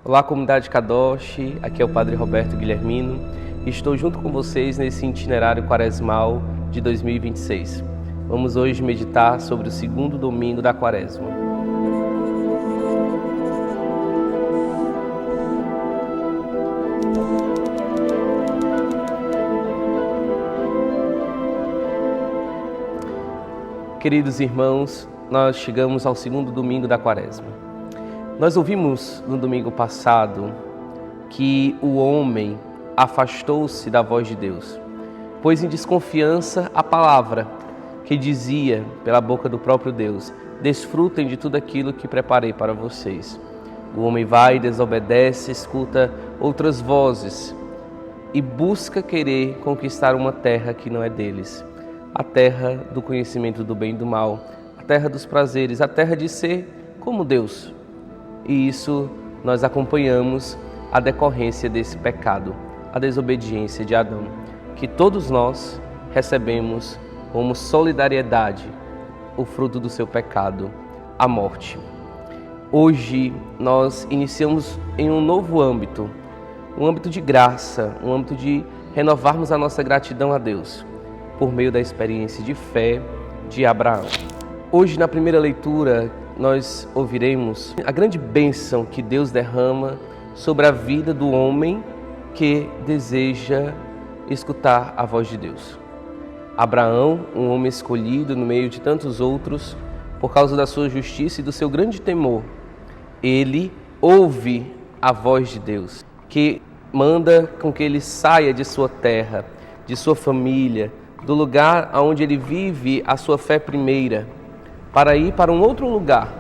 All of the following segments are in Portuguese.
Olá, comunidade Kadosh, aqui é o Padre Roberto Guilhermino e estou junto com vocês nesse itinerário quaresmal de 2026. Vamos hoje meditar sobre o segundo domingo da quaresma. Queridos irmãos, nós chegamos ao segundo domingo da quaresma. Nós ouvimos no domingo passado que o homem afastou-se da voz de Deus, pôs em desconfiança a palavra que dizia pela boca do próprio Deus: desfrutem de tudo aquilo que preparei para vocês. O homem vai, desobedece, escuta outras vozes e busca querer conquistar uma terra que não é deles. A terra do conhecimento do bem e do mal, a terra dos prazeres, a terra de ser como Deus. E isso nós acompanhamos a decorrência desse pecado, a desobediência de Adão, que todos nós recebemos como solidariedade o fruto do seu pecado, a morte. Hoje nós iniciamos em um novo âmbito, um âmbito de graça, um âmbito de renovarmos a nossa gratidão a Deus, por meio da experiência de fé de Abraão. Hoje, na primeira leitura, nós ouviremos a grande bênção que Deus derrama sobre a vida do homem que deseja escutar a voz de Deus. Abraão, um homem escolhido no meio de tantos outros, por causa da sua justiça e do seu grande temor, ele ouve a voz de Deus, que manda com que ele saia de sua terra, de sua família, do lugar onde ele vive a sua fé primeira, para ir para um outro lugar.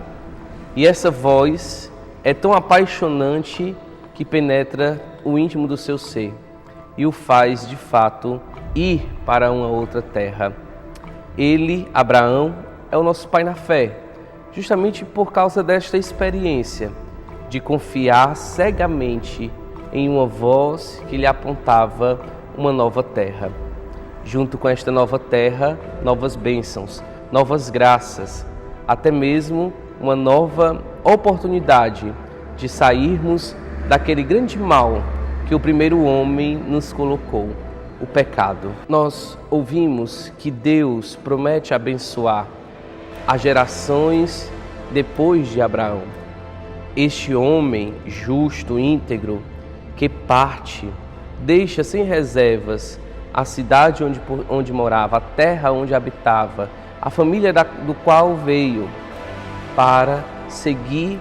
E essa voz é tão apaixonante que penetra o íntimo do seu ser e o faz, de fato, ir para uma outra terra. Ele, Abraão, é o nosso pai na fé, justamente por causa desta experiência de confiar cegamente em uma voz que lhe apontava uma nova terra. Junto com esta nova terra, novas bênçãos, novas graças, até mesmo uma nova oportunidade de sairmos daquele grande mal que o primeiro homem nos colocou, o pecado. Nós ouvimos que Deus promete abençoar as gerações depois de Abraão. Este homem justo, íntegro, que parte, deixa sem reservas a cidade onde morava, a terra onde habitava, a família do qual veio, para seguir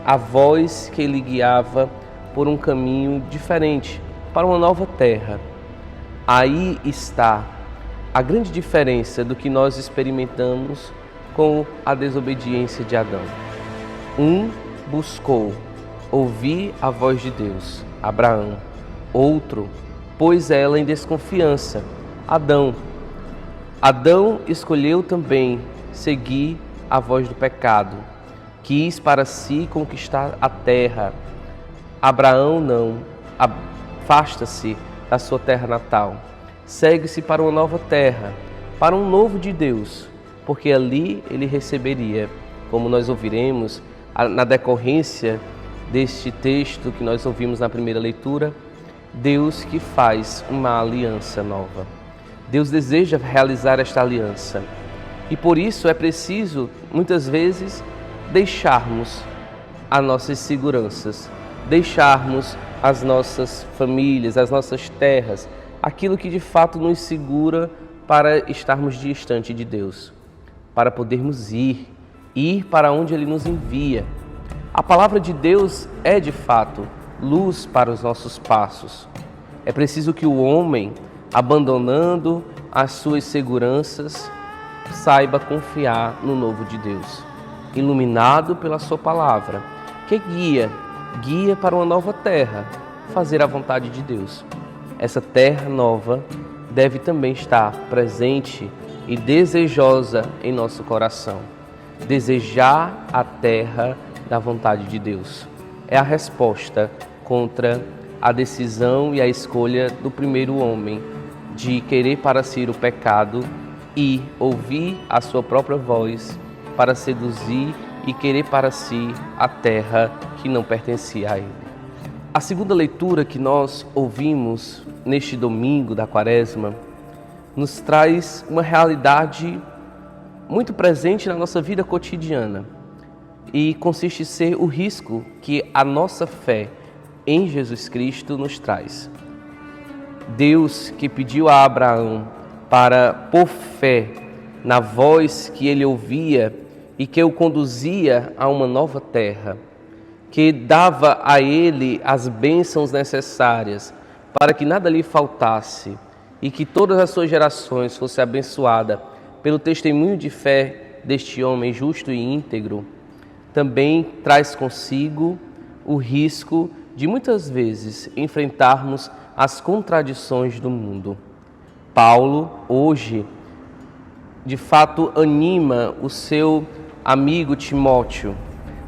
a voz que ele guiava por um caminho diferente, para uma nova terra. Aí está a grande diferença do que nós experimentamos com a desobediência de Adão. Um buscou ouvir a voz de Deus, Abraão. Outro pôs ela em desconfiança, Adão. Adão escolheu também seguir a voz do pecado, quis para si conquistar a terra. Abraão não, afasta-se da sua terra natal, segue-se para uma nova terra, para um novo de Deus, porque ali ele receberia, como nós ouviremos na decorrência deste texto que nós ouvimos na primeira leitura, Deus que faz uma aliança nova. Deus deseja realizar esta aliança e por isso é preciso, muitas vezes, deixarmos as nossas seguranças, deixarmos as nossas famílias, as nossas terras, aquilo que de fato nos segura para estarmos distante de Deus, para podermos ir para onde Ele nos envia. A palavra de Deus é de fato luz para os nossos passos. É preciso que o homem, abandonando as suas seguranças, saiba confiar no novo de Deus, iluminado pela sua palavra, que guia para uma nova terra, fazer a vontade de Deus. Essa terra nova deve também estar presente e desejosa em nosso coração. Desejar a terra da vontade de Deus é a resposta contra a decisão e a escolha do primeiro homem de querer para si o pecado e ouvir a sua própria voz para seduzir e querer para si a terra que não pertencia a ele. A segunda leitura que nós ouvimos neste domingo da Quaresma nos traz uma realidade muito presente na nossa vida cotidiana e consiste em ser o risco que a nossa fé em Jesus Cristo nos traz. Deus que pediu a Abraão para pôr fé na voz que ele ouvia e que o conduzia a uma nova terra, que dava a ele as bênçãos necessárias para que nada lhe faltasse e que todas as suas gerações fossem abençoadas pelo testemunho de fé deste homem justo e íntegro, também traz consigo o risco de muitas vezes enfrentarmos as contradições do mundo. Paulo, hoje, de fato, anima o seu amigo Timóteo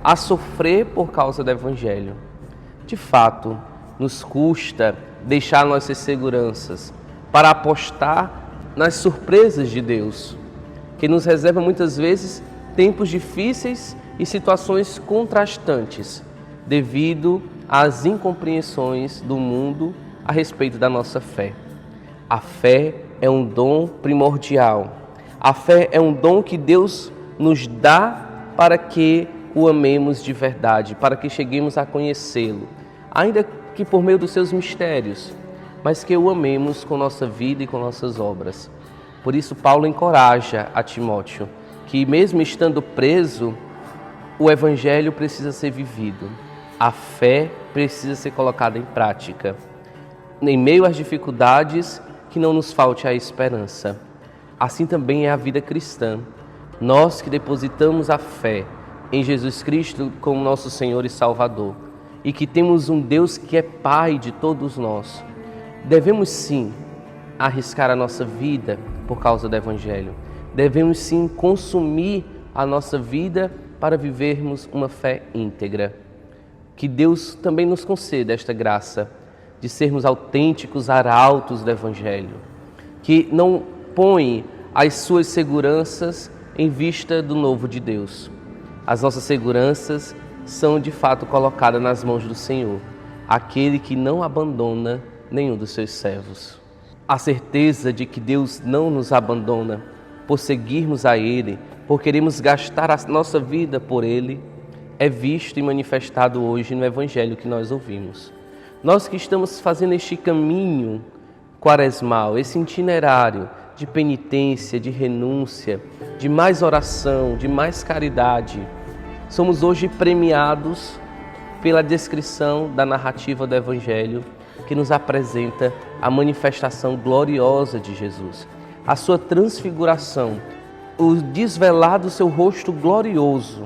a sofrer por causa do Evangelho. De fato, nos custa deixar nossas seguranças para apostar nas surpresas de Deus, que nos reserva muitas vezes tempos difíceis e situações contrastantes, devido às incompreensões do mundo a respeito da nossa fé. A fé é um dom primordial. A fé é um dom que Deus nos dá para que o amemos de verdade, para que cheguemos a conhecê-lo, ainda que por meio dos seus mistérios, mas que o amemos com nossa vida e com nossas obras. Por isso, Paulo encoraja a Timóteo que, mesmo estando preso, o Evangelho precisa ser vivido, a fé precisa ser colocada em prática. Em meio às dificuldades, que não nos falte a esperança. Assim também é a vida cristã. Nós que depositamos a fé em Jesus Cristo como nosso Senhor e Salvador, e que temos um Deus que é Pai de todos nós, devemos sim arriscar a nossa vida por causa do Evangelho. Devemos sim consumir a nossa vida para vivermos uma fé íntegra. Que Deus também nos conceda esta graça de sermos autênticos arautos do Evangelho, que não põe as suas seguranças em vista do novo de Deus. As nossas seguranças são de fato colocadas nas mãos do Senhor, aquele que não abandona nenhum dos seus servos. A certeza de que Deus não nos abandona por seguirmos a Ele, por queremos gastar a nossa vida por Ele, é visto e manifestado hoje no Evangelho que nós ouvimos. Nós que estamos fazendo este caminho quaresmal, esse itinerário de penitência, de renúncia, de mais oração, de mais caridade, somos hoje premiados pela descrição da narrativa do Evangelho que nos apresenta a manifestação gloriosa de Jesus, a sua transfiguração, o desvelar do seu rosto glorioso,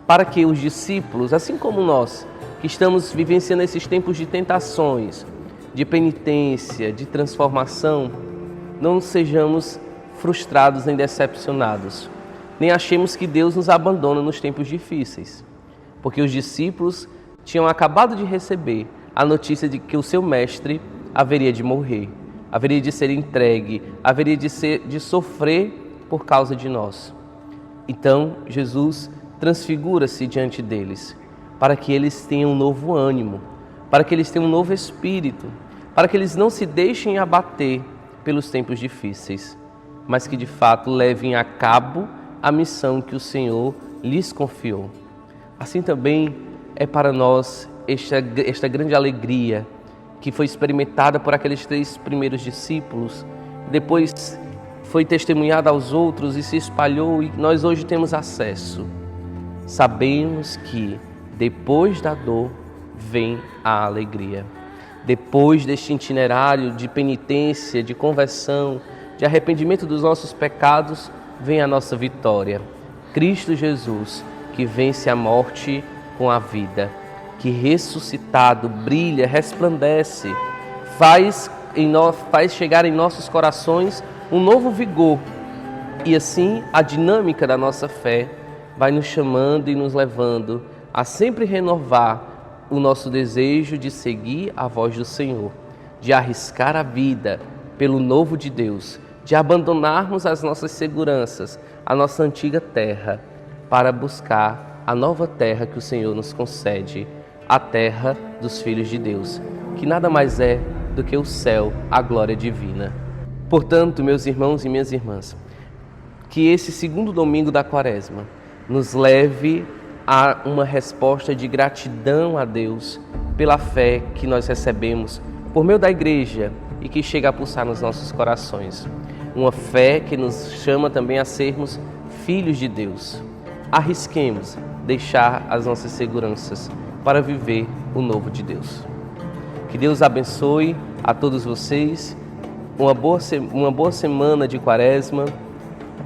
para que os discípulos, assim como nós, que estamos vivenciando esses tempos de tentações, de penitência, de transformação, não sejamos frustrados nem decepcionados, nem achemos que Deus nos abandona nos tempos difíceis, porque os discípulos tinham acabado de receber a notícia de que o seu mestre haveria de morrer, haveria de ser entregue, haveria de sofrer por causa de nós. Então, Jesus transfigura-se diante deles, para que eles tenham um novo ânimo, para que eles tenham um novo espírito, para que eles não se deixem abater pelos tempos difíceis, mas que de fato levem a cabo a missão que o Senhor lhes confiou. Assim também é para nós esta grande alegria que foi experimentada por aqueles 3 primeiros discípulos, depois foi testemunhada aos outros e se espalhou, e nós hoje temos acesso. Sabemos que depois da dor vem a alegria. Depois deste itinerário de penitência, de conversão, de arrependimento dos nossos pecados, vem a nossa vitória. Cristo Jesus, que vence a morte com a vida, que ressuscitado brilha, resplandece, faz chegar em nossos corações um novo vigor. E assim a dinâmica da nossa fé vai nos chamando e nos levando a sempre renovar o nosso desejo de seguir a voz do Senhor, de arriscar a vida pelo novo de Deus, de abandonarmos as nossas seguranças, a nossa antiga terra, para buscar a nova terra que o Senhor nos concede, a terra dos filhos de Deus, que nada mais é do que o céu, a glória divina. Portanto, meus irmãos e minhas irmãs, que esse segundo domingo da Quaresma nos leve a uma resposta de gratidão a Deus pela fé que nós recebemos por meio da Igreja e que chega a pulsar nos nossos corações. Uma fé que nos chama também a sermos filhos de Deus. Arrisquemos deixar as nossas seguranças para viver o novo de Deus. Que Deus abençoe a todos vocês, uma boa semana de Quaresma,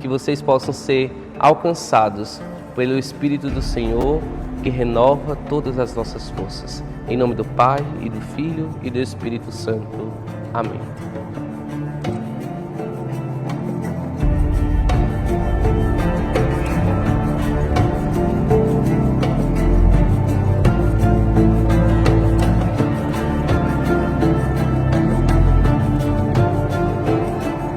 que vocês possam ser alcançados pelo Espírito do Senhor, que renova todas as nossas forças. Em nome do Pai, e do Filho, e do Espírito Santo. Amém.